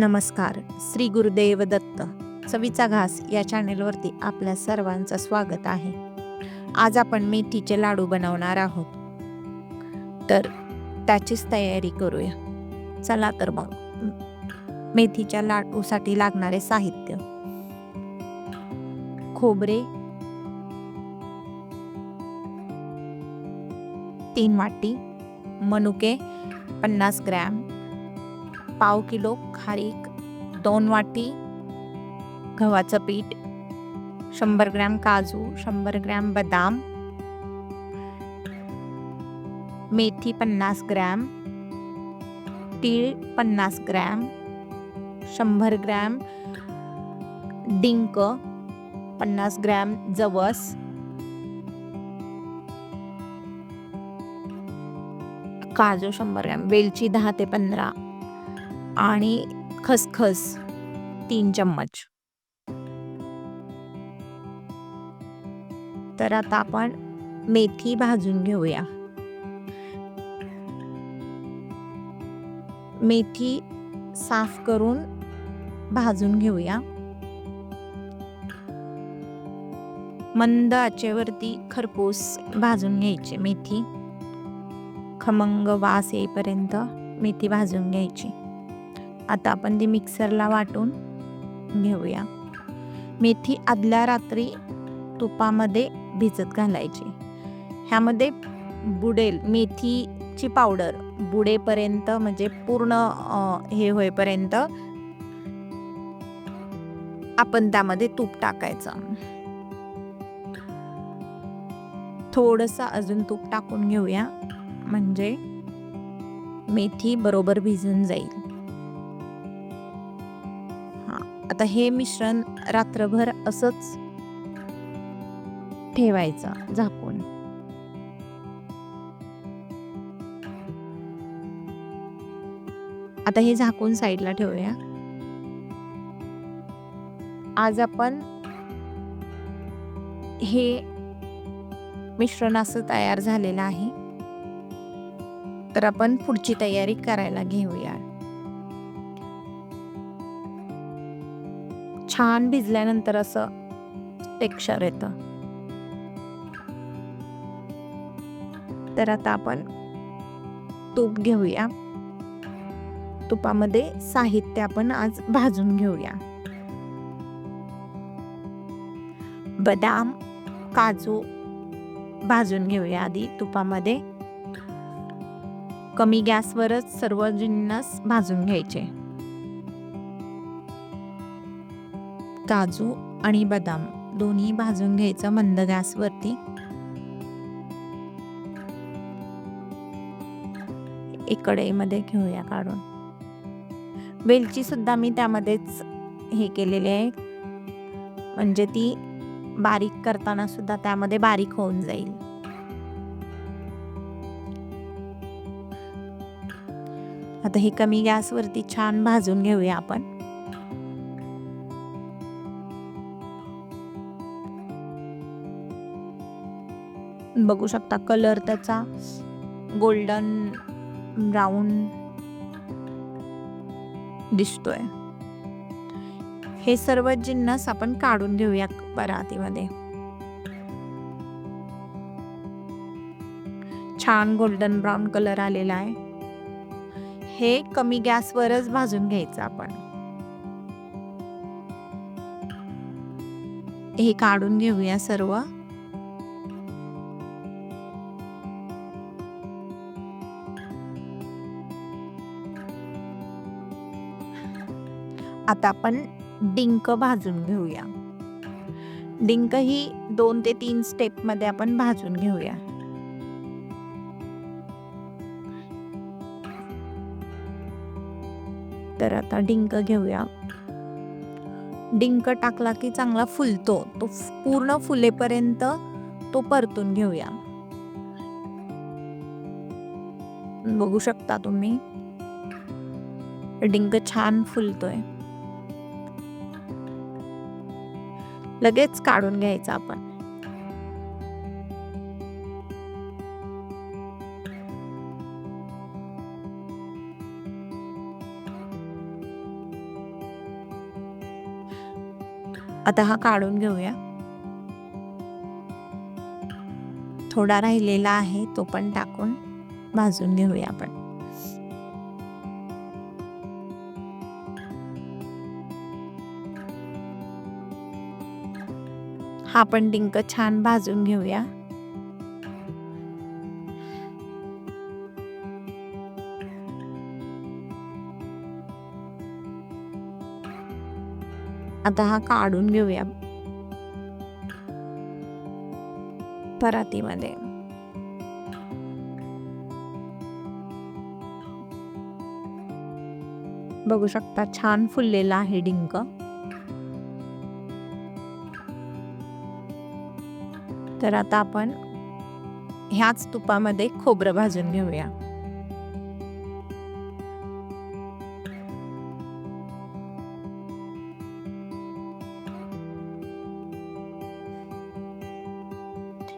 नमस्कार. श्री गुरुदेव दत्त. चवीचा घास या चॅनेलवरती आपल्या सर्वांचं स्वागत आहे. आज आपण मेथीचे लाडू बनवणार आहोत, तर त्याचीच तयारी करूया. चला तर मग मेथीच्या लाडूसाठी लागणारे साहित्य: खोबरे 3 वाटी, मनुके 50 ग्रॅम, पाव किलो खारीक, 2 वाटी गव्हाचं पीठ, 100 ग्रॅम काजू, 100 ग्रॅम बदाम, मेथी 50 ग्रॅम, तीळ 50 ग्रॅम, 100 ग्रॅम डिंक, 50 ग्रॅम जवस, काजू 100 ग्रॅम, वेलची 10 ते 15 आणि खसखस 3 चम्मच. तर आता आपण मेथी भाजून घेऊया. मेथी साफ करून भाजून घेऊया. मंद आचेवरती खरपूस भाजून घ्यायची मेथी. खमंग वास येईपर्यंत मेथी भाजून घ्यायची. आता आपण ती मिक्सरला वाटून घेऊया. मेथी आदल्या रात्री तुपामध्ये भिजत घालायची. ह्यामध्ये बुडेल, मेथीची पावडर बुडेपर्यंत, म्हणजे पूर्ण हे होईपर्यंत आपण त्यामध्ये तूप टाकायचं. थोडंसं अजून तूप टाकून घेऊया, म्हणजे मेथी बरोबर भिजून जाईल. आता हे मिश्रण रात्रभर असंच ठेवायचं झाकून. आता हे झाकून साईडला ठेवूया. आज आपण हे मिश्रण असं तयार झालेलं आहे, तर आपण पुढची तयारी करायला घेऊया. छान भिजल्यानंतर असं टेक्स्चर येतं. तर आता आपण तूप घेऊया. तुपामध्ये साहित्य आपण आज भाजून घेऊया. बदाम, काजू भाजून घेऊया आधी तुपामध्ये. कमी गॅसवरच सर्व जिन्नस भाजून घ्यायचे. काजू आणि बदाम दोन्ही भाजून घ्यायचं मंद गॅसवरती. एक कढईमध्ये घेऊया काढून. वेलची सुद्धा मी त्यामध्येच हे केलेली आहे, म्हणजे ती बारीक करताना सुद्धा त्यामध्ये बारीक होऊन जाईल. आता हे कमी गॅसवरती छान भाजून घेऊया आपण. बघू शकता कलर त्याचा गोल्डन ब्राऊन दिसतोय. हे सर्व जिन्नस आपण काढून घेऊया परातीमध्ये. छान गोल्डन ब्राऊन कलर आलेला आहे. हे कमी गॅसवरच भाजून घ्यायचं आपण. हे काढून घेऊया सर्व. आता आपण डिंक भाजून घेऊया. डिंक ही 2 ते 3 स्टेप मध्ये आपण भाजून घेऊया. तर आता डिंक घेऊया. डिंक टाकला की चांगला फुलतो. तो पूर्ण फुलेपर्यंत तो परतून घेऊया. बघू शकता तुम्ही डिंक छान फुलतोय. लगेच काढून घ्यायचा आपण. आता हा काढून घेऊया. थोडा राहिलेला आहे तो पण टाकून भाजून घेऊया आपण. हा पण डिंक छान भाजून घेऊया. आता हा काढून घेऊया परातीमध्ये. बघू शकता छान फुललेला आहे डिंक. तर आता आपण ह्याच तुपामध्ये खोबरं भाजून घेऊया.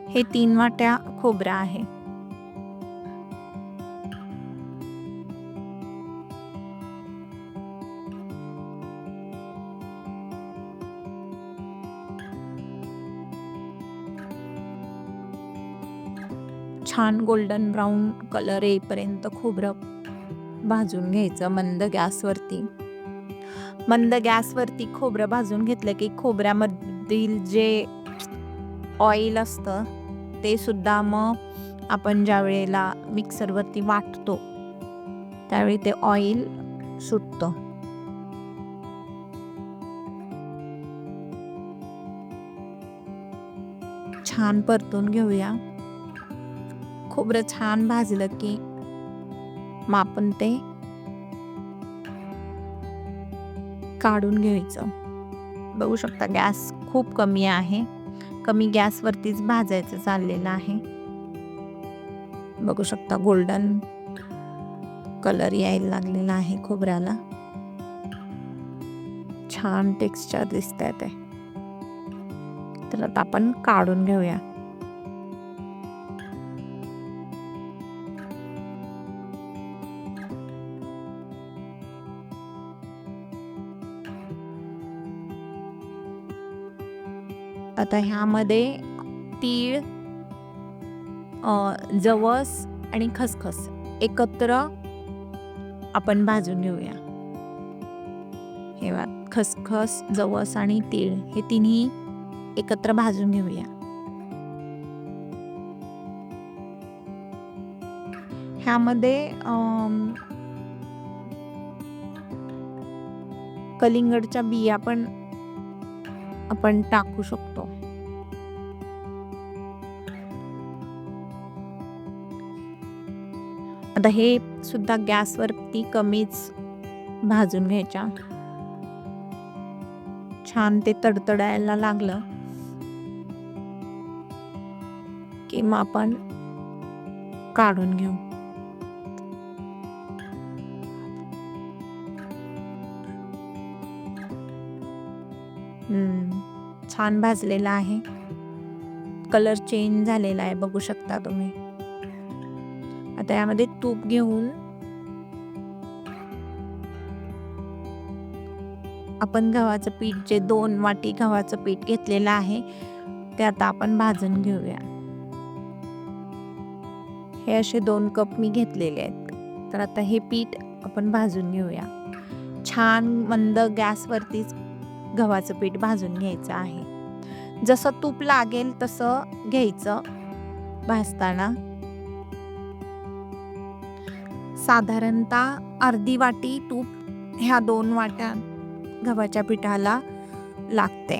हे 3 वाट्या खोबरं आहे. छान गोल्डन ब्राऊन कलर येईपर्यंत खोबरं भाजून घ्यायचं मंद गॅसवरती. मंद गॅसवरती खोबरं भाजून घेतलं की खोबऱ्यामधील जे ऑइल असतं ते सुद्धा मग आपण ज्या वेळेला मिक्सरवरती वाटतो त्यावेळी ते ऑइल सुटतं. छान परतून घेऊया. खोबरं छान भाजलं की मग आपण ते काढून घ्यायचं. बघू शकता गॅस खूप कमी आहे. कमी गॅसवरतीच भाजायचं चाललेलं आहे. बघू शकता गोल्डन कलर यायला लागलेला आहे खोबऱ्याला. छान टेक्स्चर दिसतंय ते. तर आता आपण काढून घेऊया. आता ह्यामध्ये तीळ, जवस आणि खसखस एकत्र आपण भाजून घेऊया. हे बघा खसखस, जवस आणि तीळ हे तिन्ही एकत्र भाजून घेऊया. ह्यामध्ये कलिंगडच्या बिया पण आपण टाकू शकतो. आता हे सुद्धा गॅसवरती कमीच भाजून घ्यायच्या. छान ते तडतडायला लागलं की मग आपण काढून घेऊ. छान भाजलेला आहे. कलर चेंज झालेला आहे बघू शकता तुम्ही. आता यामध्ये तूप घेऊन आपण गव्हाचं पीठ जे 2 वाटी गव्हाचं पीठ घेतलेलं आहे ते आता आपण भाजून घेऊया. हे असे 2 कप मी घेतलेले आहेत. तर आता हे पीठ आपण भाजून घेऊया. छान मंद गॅसवरतीच गव्हाचं पीठ भाजून घ्यायचं आहे. जसं तूप लागेल तसं घ्यायचं भाजताना. साधारणतः अर्धी वाटी तूप ह्या 2 वाट्या गव्हाच्या पिठाला लागते.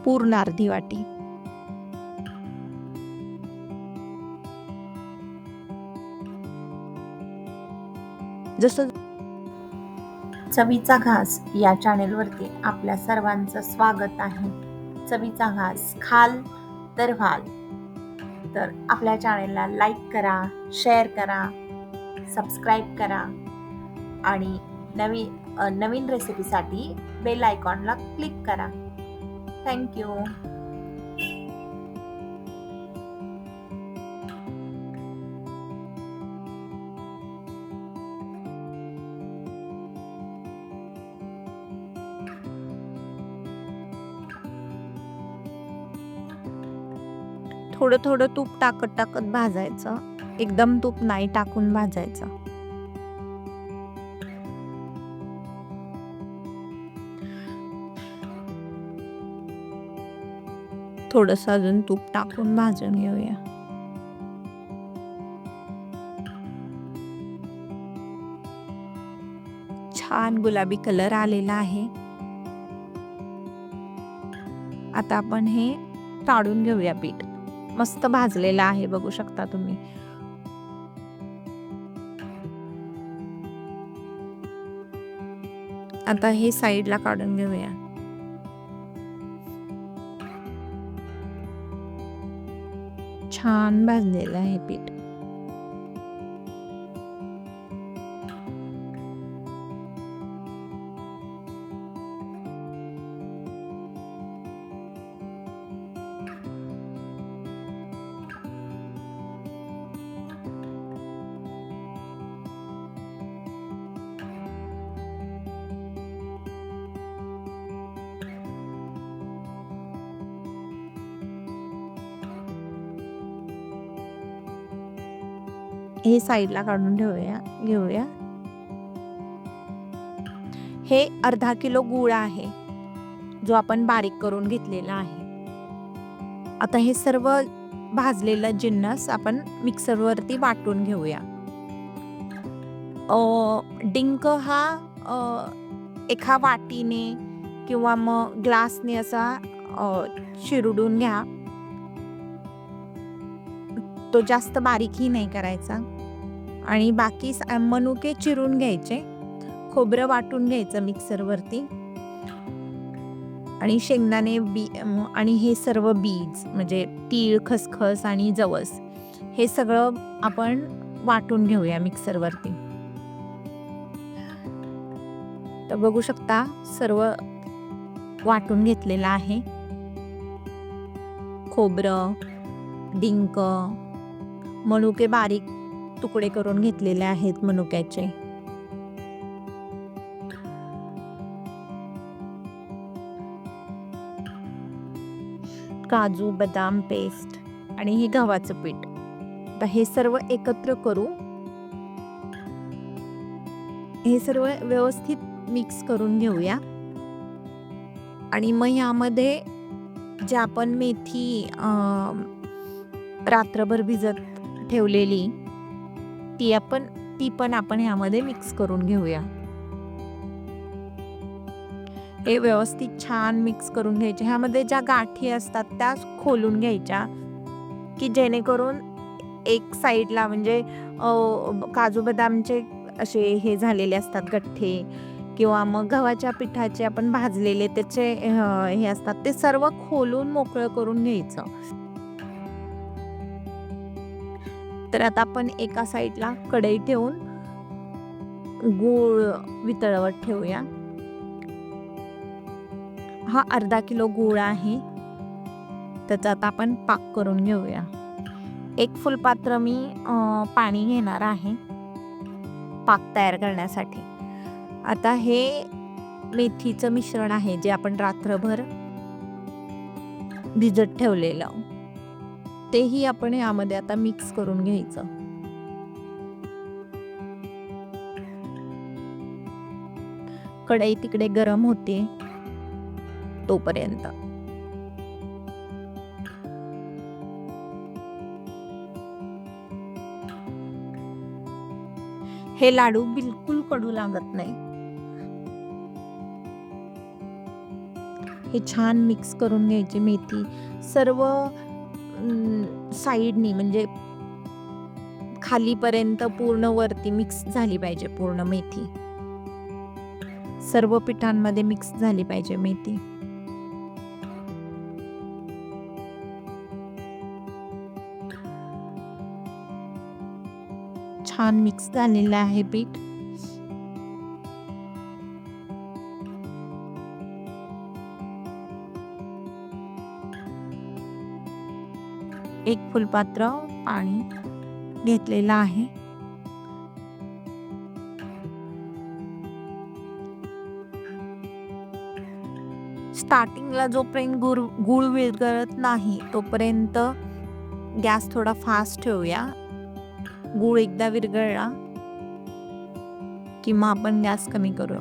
पूर्ण अर्धी वाटी. जसं चवीचा घास या चॅनेलवरती आपल्या सर्वांचं स्वागत आहे. चवीचा घास खाल तर व्हाल. तर आपल्या चॅनेलला लाईक करा, शेअर करा, सबस्क्राईब करा आणि नवीन रेसिपीसाठी बेल आयकॉनला क्लिक करा. थँक्यू. थोडं थोडं तूप टाकत टाकत भाजायचं, एकदम तूप नाही टाकून भाजायचं. थोडंसं अजून तूप टाकून भाजून घेऊया. छान गुलाबी कलर आलेला आहे. आता आपण हे काढून घेऊया पीठ. मस्त भाजलेलं आहे, बघू शकता तुम्ही. आता हे साईडला काढून घेऊया. छान भाजलेलं आहे पीठ. हे साईडला काढून घेऊया. हे अर्धा किलो गूळ आहे, जो आपण बारीक करून घेतलेला आहे. आता हे सर्व भाजलेला जिन्नस आपण मिक्सरवरती वाटून घेऊया. डिंक हा एका वाटीने किंवा मग ग्लासने असा चिरडून घ्या. तो जास्त बारीकही नाही करायचा. आणि बाकी मनुके चिरून घ्यायचे, खोबरं वाटून घ्यायचं मिक्सरवरती, आणि शेंगदाणे आणि हे सर्व बीज म्हणजे तीळ, खसखस आणि जवस, हे सगळं आपण वाटून घेऊया मिक्सरवरती. तर बघू शकता सर्व वाटून घेतलेलं आहे. खोबरं, डिंक, मनुके बारीक तुकडे करून घेतलेले आहेत मनुक्याचे. काजू बदाम पेस्ट आणि हे गव्हाचं पीठ. आता हे सर्व एकत्र करू. हे सर्व व्यवस्थित मिक्स करून घेऊया. आणि मग यामध्ये जे आपण मेथी रात्रभर भिजत ठेवलेली, ती पण आपण ह्यामध्ये मिक्स करून घेऊया. हे व्यवस्थित छान मिक्स करून घ्यायचे. ह्यामध्ये ज्या गाठी असतात त्या खोलून घ्यायच्या, की जेणेकरून एक साईडला म्हणजे काजू बदामचे असे हे झालेले असतात गठ्ठे, किंवा मग गव्हाच्या पिठाचे आपण भाजलेले त्याचे हे असतात, ते सर्व खोलून मोकळं करून घ्यायचं. तर आता आपण एका साईडला कढई ठेवून गूळ वितळवत ठेवूया. हा अर्धा किलो गूळ आहे, त्याचा आता आपण पाक करून घेऊया. एक फुलपात्र मी पाणी घेणार आहे पाक तयार करण्यासाठी. आता हे मेथीचं मिश्रण आहे जे आपण रात्रभर भिजत ठेवलेलं, तेही आपण यामध्ये आता मिक्स करून घ्यायचं. कढई तिकडे गरम होते तोपर्यंत हे लाडू बिलकुल कडू लागत नाही. हे छान मिक्स करून घ्यायची मेथी सर्व साईडनी, म्हणजे खालीपर्यंत पूर्ण वरती मिक्स झाली पाहिजे. पूर्ण मेथी सर्व पिठांमध्ये मिक्स झाली पाहिजे मेथी. छान मिक्स झालेलं आहे पीठ. एक फुलपात्र पाणी घेतलेलं आहे. स्टार्टिंगला जोपर्यंत गूळ विरघळत नाही तोपर्यंत गॅस थोडा फास्ट ठेवूया. गूळ एकदा विरघळला की मग आपण गॅस कमी करू.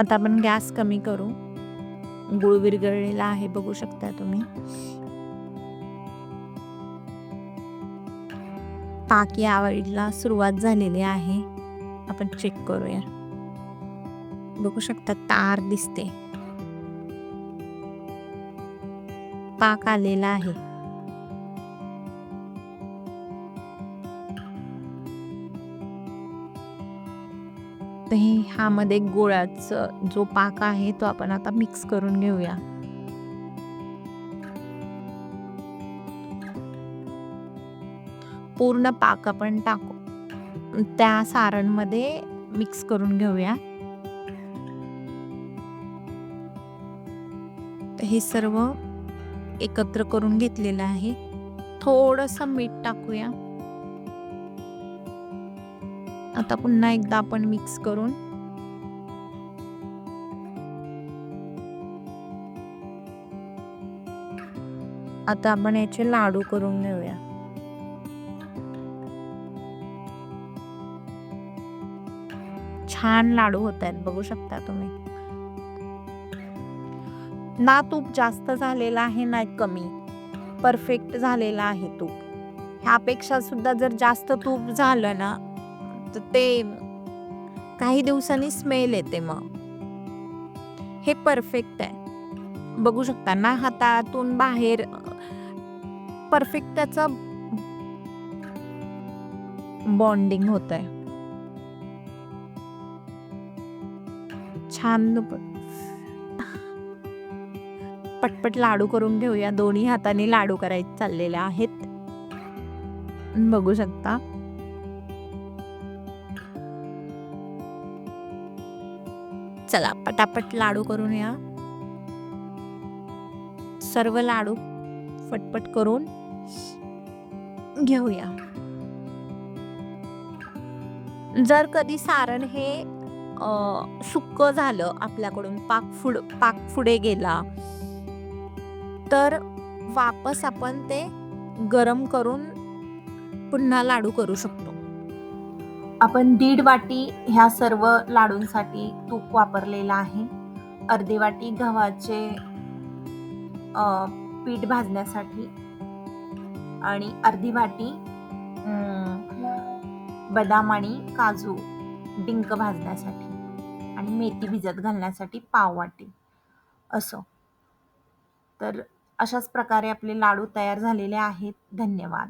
आता आपण गॅस कमी करू. गूळ विरघळलेला आहे, बघू शकता तुम्ही. पाक यायला सुरुवात झालेली आहे. आपण चेक करूया. बघू शकता तार दिसते. पाक आलेला आहे. तर ह्यामध्ये गुळाचा जो पाक आहे तो आपण आता मिक्स करून घेऊया. पूर्ण पाक आपण टाकू त्या सारणमध्ये मिक्स करून घेऊया. हे सर्व एकत्र करून घेतलेलं आहे. थोडंसं मीठ टाकूया. आता पुन्हा एकदा आपण मिक्स करून आता आपण याचे लाडू करून घेऊया. छान लाडू होत आहेत, बघू शकता तुम्ही. ना तूप जास्त झालेला आहे ना कमी, परफेक्ट झालेला आहे तूप. ह्यापेक्षा सुद्धा जर जास्त तूप झालं ना तर ते काही दिवसांनी स्मेल येते. मग हे परफेक्ट आहे, बघू शकता ना. हातातून बाहेर परफेक्ट त्याचं बॉन्डिंग होत आहे. छान पटपट लाडू करून घेऊया. दोन्ही हाताने लाडू करायचे चाललेले आहेत, बघू शकता. चला पटापट लाडू करून या. सर्व लाडू पटपट करून घेऊया. जर कधी सारण हे सुक्क झालं आपल्याकडून, पाक पुढे गेला, तर वापस आपण ते गरम करून पुन्हा लाडू करू शकतो. आपण 1.5 वाटी ह्या सर्व लाडूंसाठी तूप वापरलेलं आहे. अर्धी वाटी गव्हाचे पीठ भाजण्यासाठी आणि अर्धी वाटी बदाम आणि काजू डिंक भाजण्यासाठी आणि मेथी भिजत घालण्यासाठी पाव वाटी असं. तर अशाच प्रकारे आपले लाडू तयार झालेले आहेत. धन्यवाद.